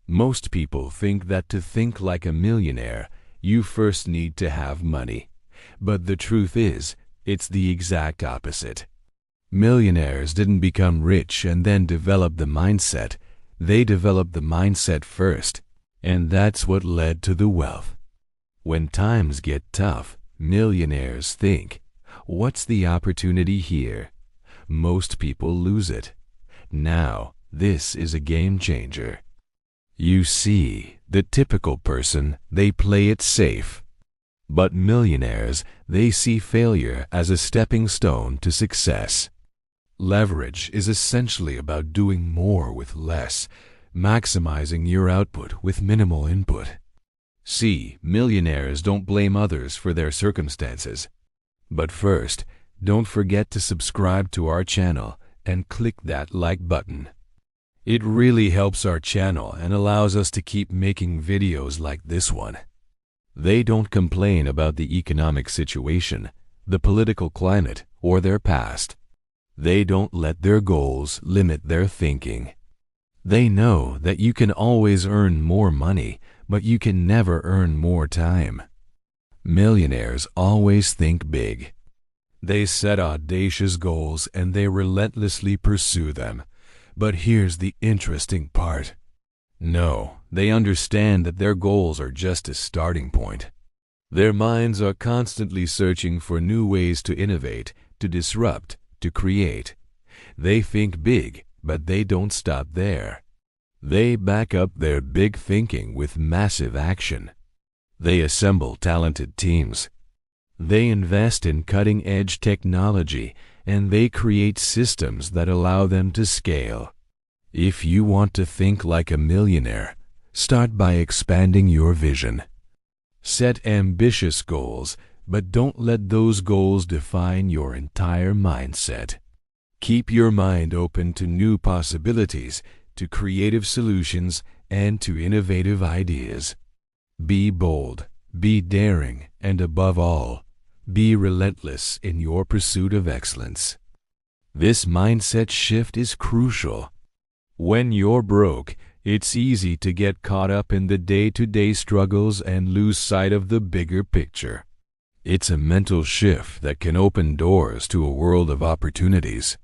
Most people think that to think like a millionaire, you first need to have money. But the truth is, it's the exact opposite. Millionaires didn't become rich and then develop the mindset. They developed the mindset first, and that's what led to the wealth. When times get tough, millionaires think, what's the opportunity here? Most people lose it. Now, this is a game changer. You see, the typical person, they play it safe. But millionaires, they see failure as a stepping stone to success. Leverage is essentially about doing more with less, maximizing your output with minimal input. See, millionaires don't blame others for their circumstances. But first, don't forget to subscribe to our channel and click that like button. It really helps our channel and allows us to keep making videos like this one. They don't complain about the economic situation, the political climate, or their past. They don't let their goals limit their thinking. They know that you can always earn more money, but you can never earn more time. Millionaires always think big. They set audacious goals and they relentlessly pursue them. But here's the interesting part. No, they understand that their goals are just a starting point. Their minds are constantly searching for new ways to innovate, to disrupt, to create. They think big, but they don't stop there. They back up their big thinking with massive action. They assemble talented teams. They invest in cutting-edge technology, and they create systems that allow them to scale. If you want to think like a millionaire, start by expanding your vision. Set ambitious goals, but don't let those goals define your entire mindset. Keep your mind open to new possibilities, to creative solutions, and to innovative ideas. Be bold, be daring, and above all, be relentless in your pursuit of excellence. This mindset shift is crucial. When you're broke, it's easy to get caught up in the day-to-day struggles and lose sight of the bigger picture. It's a mental shift that can open doors to a world of opportunities.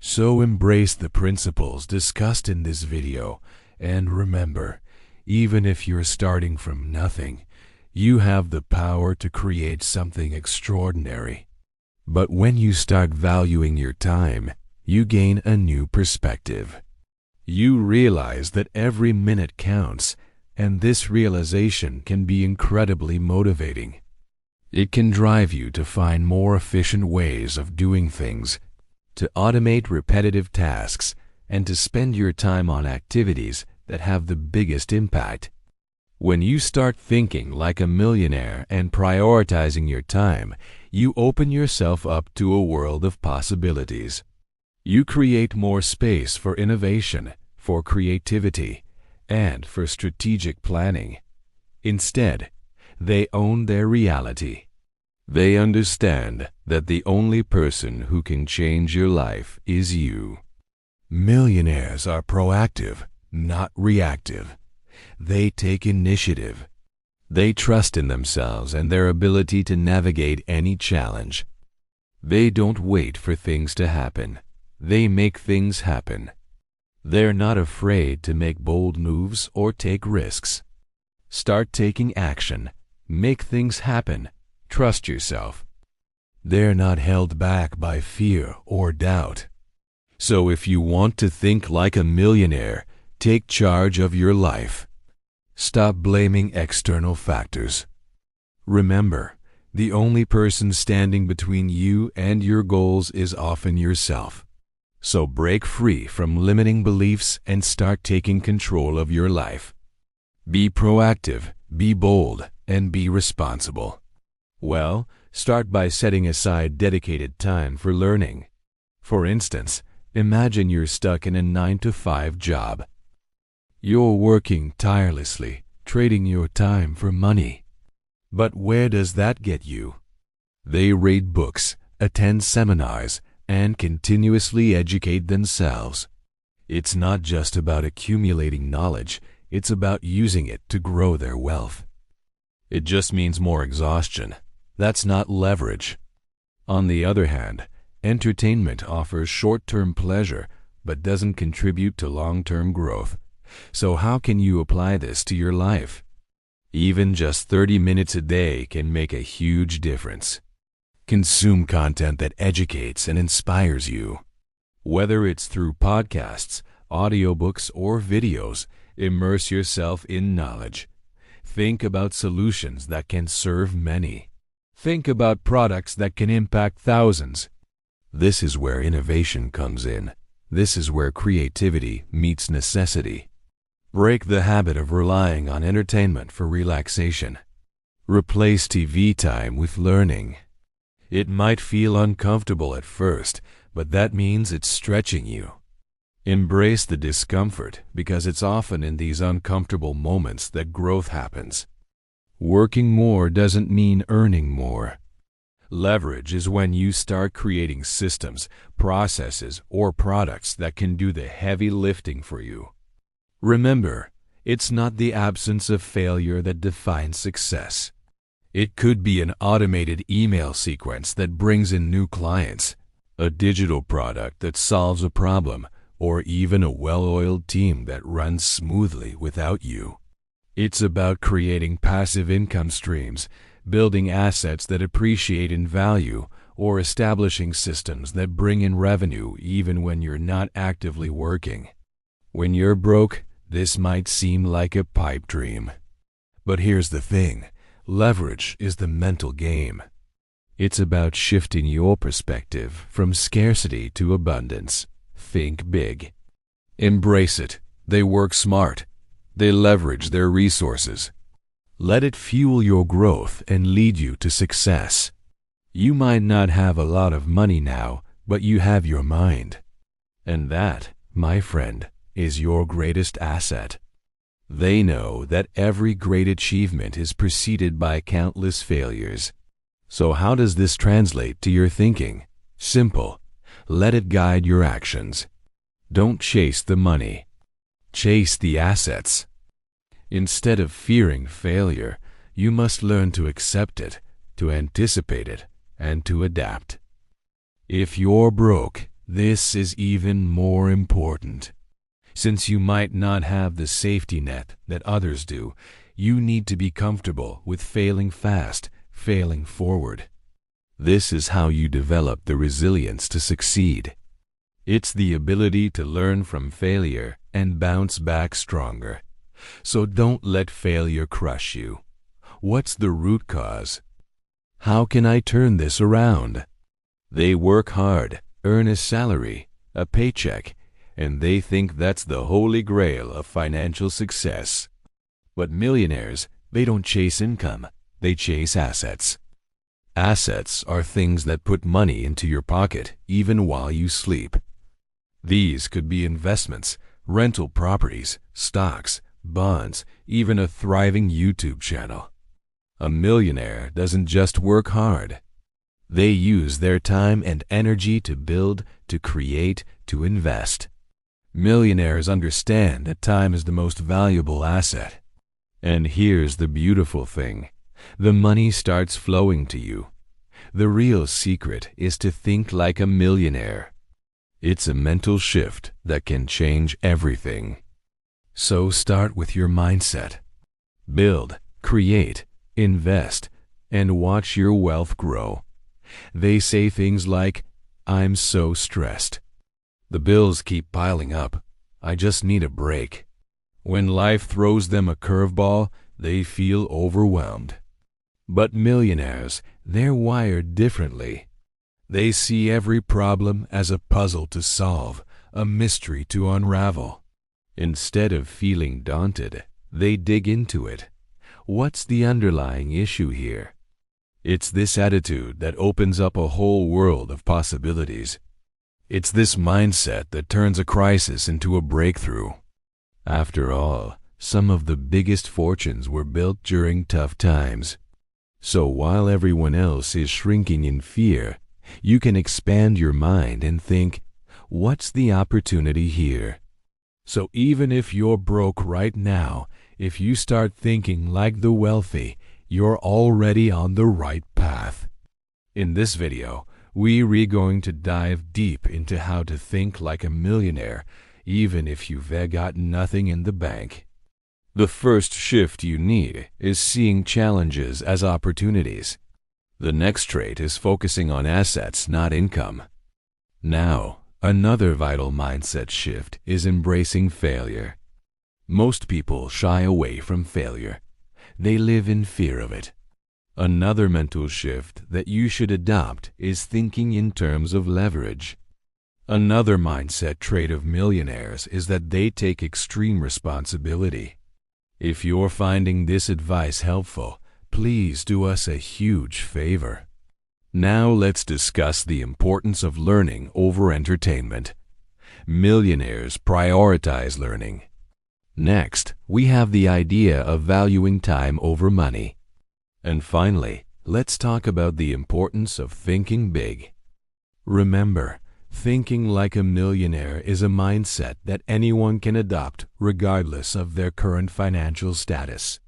So embrace the principles discussed in this video, and remember, even if you're starting from nothing, you have the power to create something extraordinary. But when you start valuing your time, you gain a new perspective. You realize that every minute counts, and this realization can be incredibly motivating. It can drive you to find more efficient ways of doing things, to automate repetitive tasks, and to spend your time on activities that have the biggest impact. When you start thinking like a millionaire and prioritizing your time, you open yourself up to a world of possibilities. You create more space for innovation, for creativity, and for strategic planning. Instead, they own their reality. They understand that the only person who can change your life is you. Millionaires are proactive, not reactive. They take initiative. They trust in themselves and their ability to navigate any challenge. They don't wait for things to happen. They make things happen. They're not afraid to make bold moves or take risks. Start taking action. Make things happen. Trust yourself. They're not held back by fear or doubt. So if you want to think like a millionaire, take charge of your life. Stop blaming external factors. Remember, the only person standing between you and your goals is often yourself. So break free from limiting beliefs and start taking control of your life. Be proactive, be bold, and be responsible. Well, start by setting aside dedicated time for learning. For instance, imagine you're stuck in a 9-to-5 job. You're working tirelessly, trading your time for money. But where does that get you? They read books, attend seminars, and continuously educate themselves. It's not just about accumulating knowledge, It's about using it to grow their wealth. It just means more exhaustion. That's not leverage. On the other hand, entertainment offers short-term pleasure but doesn't contribute to long-term growth. So how can you apply this to your life? Even just 30 minutes a day can make a huge difference. Consume content that educates and inspires you. Whether it's through podcasts, audiobooks, or videos, immerse yourself in knowledge. Think about solutions that can serve many. Think about products that can impact thousands. This is where innovation comes in. This is where creativity meets necessity. Break the habit of relying on entertainment for relaxation. Replace TV time with learning. It might feel uncomfortable at first, but that means it's stretching you. Embrace the discomfort because it's often in these uncomfortable moments that growth happens. Working more doesn't mean earning more. Leverage is when you start creating systems, processes, or products that can do the heavy lifting for you. Remember, it's not the absence of failure that defines success. It could be an automated email sequence that brings in new clients, a digital product that solves a problem, or even a well-oiled team that runs smoothly without you. It's about creating passive income streams, building assets that appreciate in value, or establishing systems that bring in revenue even when you're not actively working. When you're broke, this might seem like a pipe dream. But here's the thing, leverage is the mental game. It's about shifting your perspective from scarcity to abundance. Think big. Embrace it. They work smart. They leverage their resources. Let it fuel your growth and lead you to success. You might not have a lot of money now, but you have your mind. And that, my friend, is your greatest asset. They know that every great achievement is preceded by countless failures. So how does this translate to your thinking? Simple. Let it guide your actions. Don't chase the money. Chase the assets. Instead of fearing failure, you must learn to accept it, to anticipate it, and to adapt. If you're broke, this is even more important. Since you might not have the safety net that others do, you need to be comfortable with failing fast, failing forward. This is how you develop the resilience to succeed. It's the ability to learn from failure and bounce back stronger. So don't let failure crush you. What's the root cause? How can I turn this around? They work hard, earn a salary, a paycheck, and they think that's the holy grail of financial success. But millionaires, they don't chase income, they chase assets. Assets are things that put money into your pocket even while you sleep. These could be investments, rental properties, stocks, bonds, even a thriving YouTube channel. A millionaire doesn't just work hard. They use their time and energy to build, to create, to invest. Millionaires understand that time is the most valuable asset. And here's the beautiful thing. The money starts flowing to you. The real secret is to think like a millionaire. It's a mental shift that can change everything. So start with your mindset. Build, create, invest, and watch your wealth grow. They say things like, "I'm so stressed. The bills keep piling up. I just need a break." When life throws them a curveball, they feel overwhelmed. But millionaires, they're wired differently. They see every problem as a puzzle to solve, a mystery to unravel. Instead of feeling daunted, they dig into it. What's the underlying issue here? It's this attitude that opens up a whole world of possibilities. It's this mindset that turns a crisis into a breakthrough. After all, some of the biggest fortunes were built during tough times. So while everyone else is shrinking in fear, you can expand your mind and think, what's the opportunity here? So even if you're broke right now, if you start thinking like the wealthy, you're already on the right path. In this video, we're going to dive deep into how to think like a millionaire, even if you've got nothing in the bank. The first shift you need is seeing challenges as opportunities. The next trait is focusing on assets, not income. Now, another vital mindset shift is embracing failure. Most people shy away from failure. They live in fear of it. Another mental shift that you should adopt is thinking in terms of leverage. Another mindset trait of millionaires is that they take extreme responsibility. If you're finding this advice helpful, please do us a huge favor. Now let's discuss the importance of learning over entertainment. Millionaires prioritize learning. Next, we have the idea of valuing time over money. And finally, let's talk about the importance of thinking big. Remember, thinking like a millionaire is a mindset that anyone can adopt regardless of their current financial status.